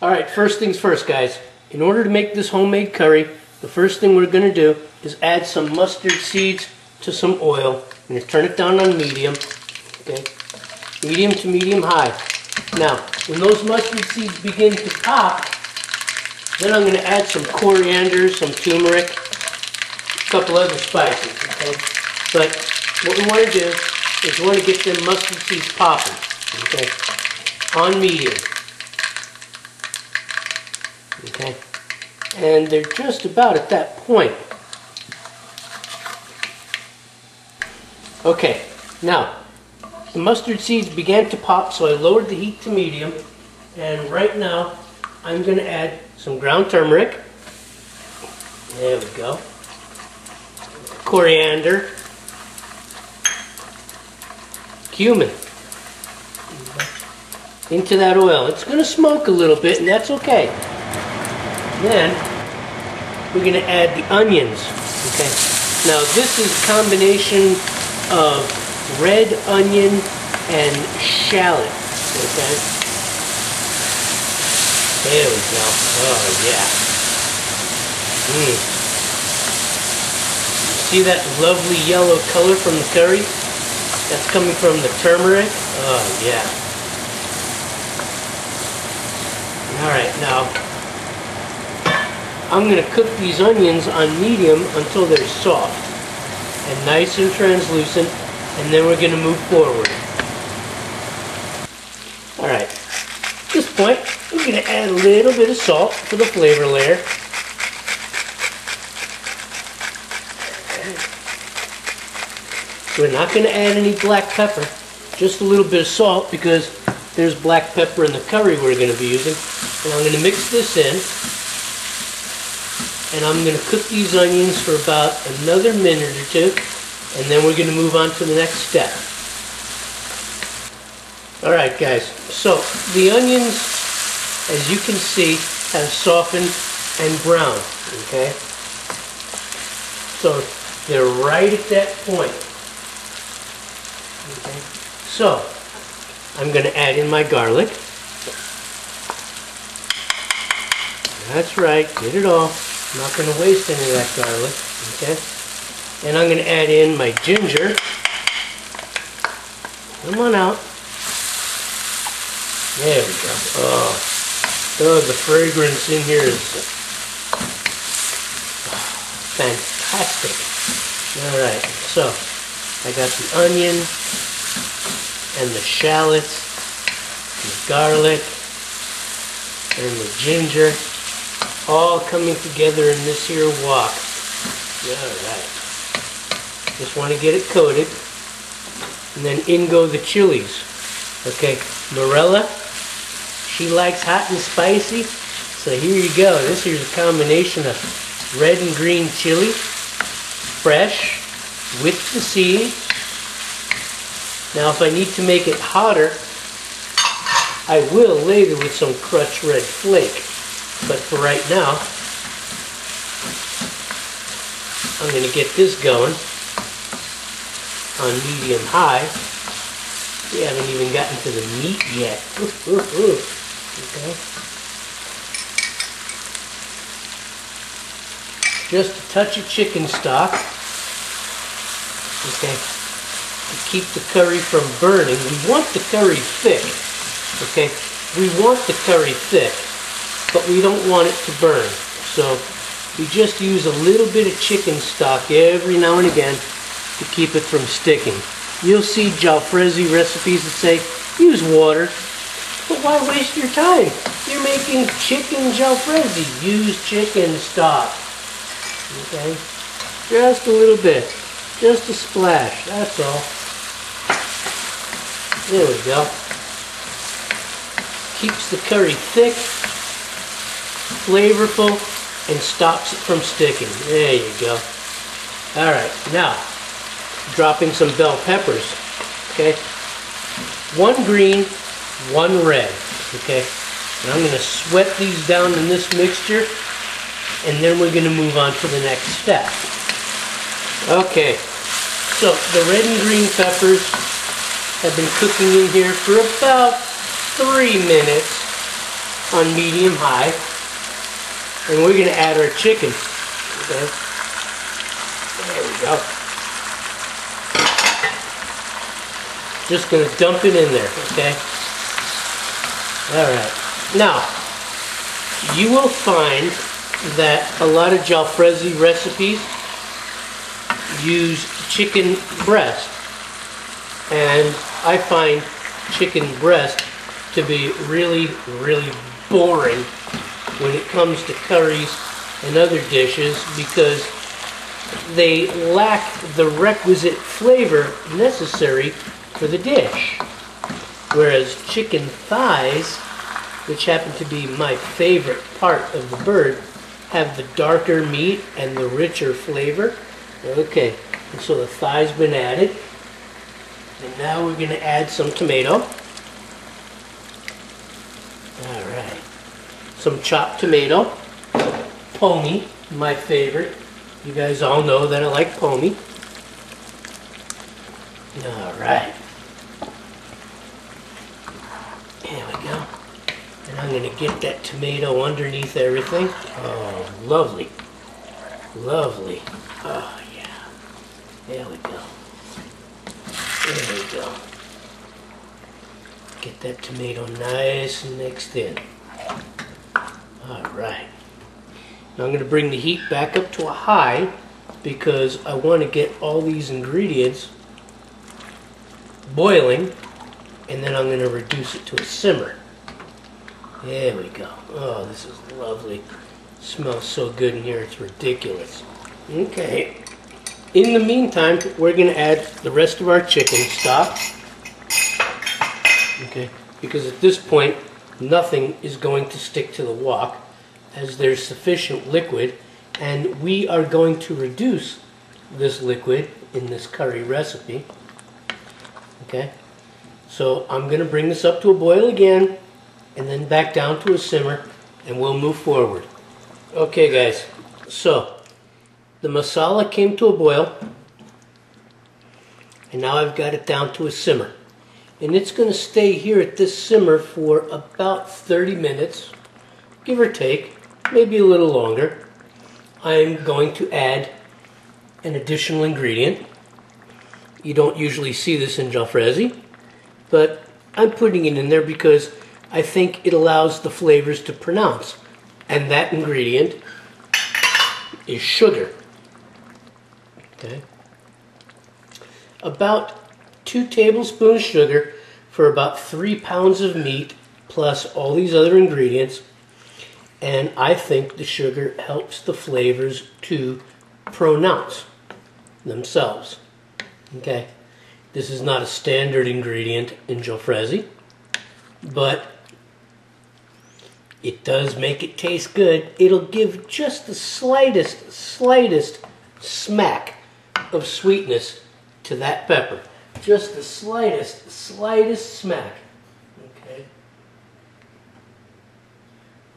Alright, first things first, guys. In order to make this homemade curry, the first thing we're going to do is add some mustard seeds to some oil. I'm going to turn it down on medium. Okay, medium to medium high. Now, when those mustard seeds begin to pop, then I'm going to add some coriander, some turmeric, a couple other spices. Okay, but what we want to do is we want to get them mustard seeds popping. Okay, on medium. Okay, and they're just about at that point. Okay, now the mustard seeds began to pop, so I lowered the heat to medium, and right now I'm going to add some ground turmeric. There we go. Coriander, cumin into that oil. It's going to smoke a little bit, and that's okay. Then we're going to add the onions. Okay. Now this is a combination of red onion and shallot. Okay. There we go. Oh yeah. See that lovely yellow color from the curry? That's coming from the turmeric. Oh yeah. Alright, now I'm going to cook these onions on medium until they're soft and nice and translucent, and then we're going to move forward. Alright, at this point we're going to add a little bit of salt for the flavor layer. We're not going to add any black pepper, just a little bit of salt because there's black pepper in the curry we're going to be using. And I'm going to mix this in, and I'm going to cook these onions for about another minute or two, and then we're going to move on to the next step. Alright guys, so the onions, as you can see, have softened and browned, okay? So they're right at that point. Okay. So I'm going to add in my garlic. That's right, get it all. I'm not going to waste any of that garlic. Okay. And I'm going to add in my ginger. Come on out. There we go. Oh, the fragrance in here is fantastic. Alright, so I got the onion and the shallots, and the garlic, and the ginger, all coming together in this here wok. Alright. Just want to get it coated. And then in go the chilies. Okay, Morella, she likes hot and spicy. So here you go. This here's a combination of red and green chili, fresh, with the seeds. Now if I need to make it hotter, I will later with some crushed red flake. But for right now, I'm going to get this going on medium high. We haven't even gotten to the meat yet. Okay. Just a touch of chicken stock. Okay. To keep the curry from burning. We want the curry thick. Okay. We want the curry thick, but we don't want it to burn. So we just use a little bit of chicken stock every now and again to keep it from sticking. You'll see jalfrezi recipes that say use water, but why waste your time? You're making chicken jalfrezi. Use chicken stock. Okay, just a little bit, just a splash. That's all. There we go. Keeps the curry thick, flavorful, and stops it from sticking. There you go. Alright, now dropping some bell peppers. Okay, one green, one red. Okay, and I'm going to sweat these down in this mixture, and then we're going to move on to the next step. Okay, so the red and green peppers have been cooking in here for about 3 minutes. on medium-high. And we're going to add our chicken. Okay. There we go. Just going to dump it in there, okay? Alright. Now, you will find that a lot of jalfrezi recipes use chicken breast. And I find chicken breast to be really, really boring when it comes to curries and other dishes because they lack the requisite flavor necessary for the dish. Whereas chicken thighs, which happen to be my favorite part of the bird, have the darker meat and the richer flavor. Okay, and so the thigh's been added. And now we're going to add some tomato. Alright. Some chopped tomato. Pomi, my favorite. You guys all know that I like pomi. Alright. There we go. And I'm going to get that tomato underneath everything. Oh, lovely. Lovely. Oh, yeah. There we go. There we go. Get that tomato nice and mixed in. Alright. Now I'm going to bring the heat back up to a high because I want to get all these ingredients boiling, and then I'm going to reduce it to a simmer. There we go. Oh, this is lovely. It smells so good in here, it's ridiculous. Okay. In the meantime, we're going to add the rest of our chicken stock. Okay, because at this point, nothing is going to stick to the wok as there's sufficient liquid, and we are going to reduce this liquid in this curry recipe. Okay, so I'm going to bring this up to a boil again, and then back down to a simmer, and we'll move forward. Okay guys, so the masala came to a boil, and now I've got it down to a simmer. And it's going to stay here at this simmer for about 30 minutes, give or take, maybe a little longer. I'm going to add an additional ingredient. You don't usually see this in jalfrezi, but I'm putting it in there because I think it allows the flavors to pronounce. And that ingredient is sugar. Okay. About 2 tablespoons sugar for about 3 pounds of meat plus all these other ingredients, and I think the sugar helps the flavors to pronounce themselves. Okay, this is not a standard ingredient in jalfrezi, but it does make it taste good. It'll give just the slightest smack of sweetness to that pepper. Just the slightest smack. Okay.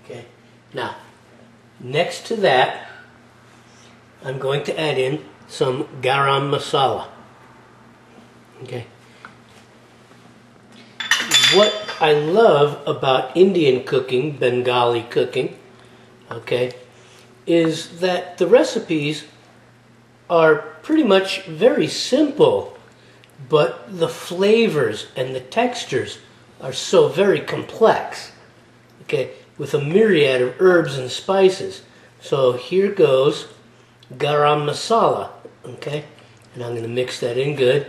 Okay. Now, next to that, I'm going to add in some garam masala. Okay. What I love about Indian cooking, Bengali cooking, okay, is that the recipes are pretty much very simple, but the flavors and the textures are so very complex, okay, with a myriad of herbs and spices. So here goes garam masala, okay, and I'm going to mix that in good.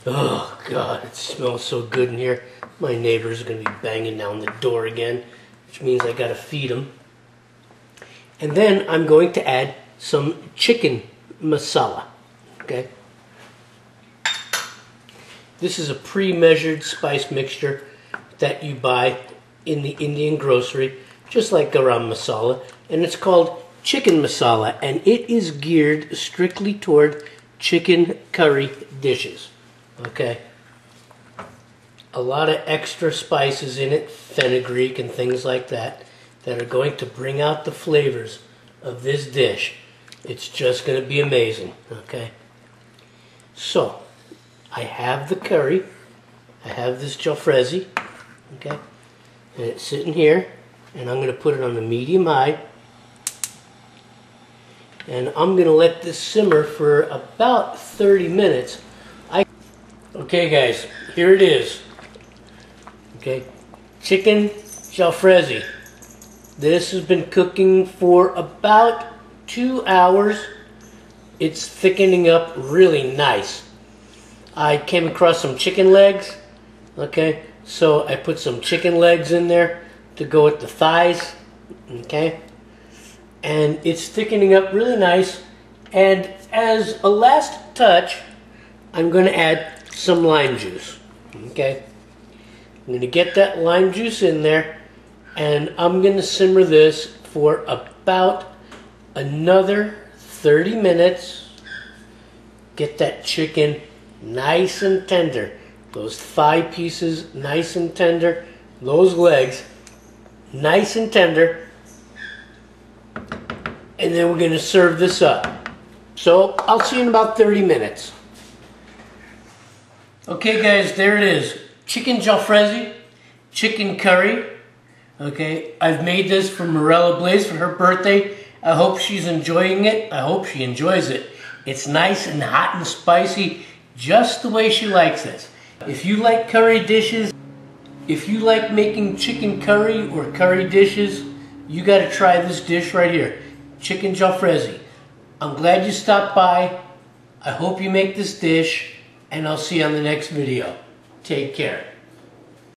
Oh God, it smells so good in here. My neighbors are going to be banging down the door again, which means I got to feed them. And then I'm going to add some chicken masala, okay. This is a pre-measured spice mixture that you buy in the Indian grocery, just like garam masala, and it's called chicken masala, and it is geared strictly toward chicken curry dishes, okay. A lot of extra spices in it, fenugreek and things like that, that are going to bring out the flavors of this dish. It's just going to be amazing, okay. So, I have the curry, I have this jalfrezi, okay, and it's sitting here, And I'm going to put it on the medium high. And I'm going to let this simmer for about 30 minutes. Okay guys, here it is. Okay, chicken jalfrezi. This has been cooking for about 2 hours. It's thickening up really nice. I came across some chicken legs. Okay, so I put some chicken legs in there to go with the thighs. Okay, and it's thickening up really nice. And as a last touch, I'm going to add some lime juice. Okay, I'm going to get that lime juice in there, and I'm going to simmer this for about another 30 minutes. Get that chicken nice and tender. Those thigh pieces nice and tender. Those legs nice and tender. And then we're going to serve this up. So I'll see you in about 30 minutes. Okay guys, there it is. Chicken jalfrezi, chicken curry. Okay, I've made this for Morella Blaze for her birthday. I hope she's enjoying it. I hope she enjoys it. It's nice and hot and spicy, just the way she likes it. If you like curry dishes, if you like making chicken curry or curry dishes, you got to try this dish right here, chicken jalfrezi. I'm glad you stopped by. I hope you make this dish, and I'll see you on the next video. Take care.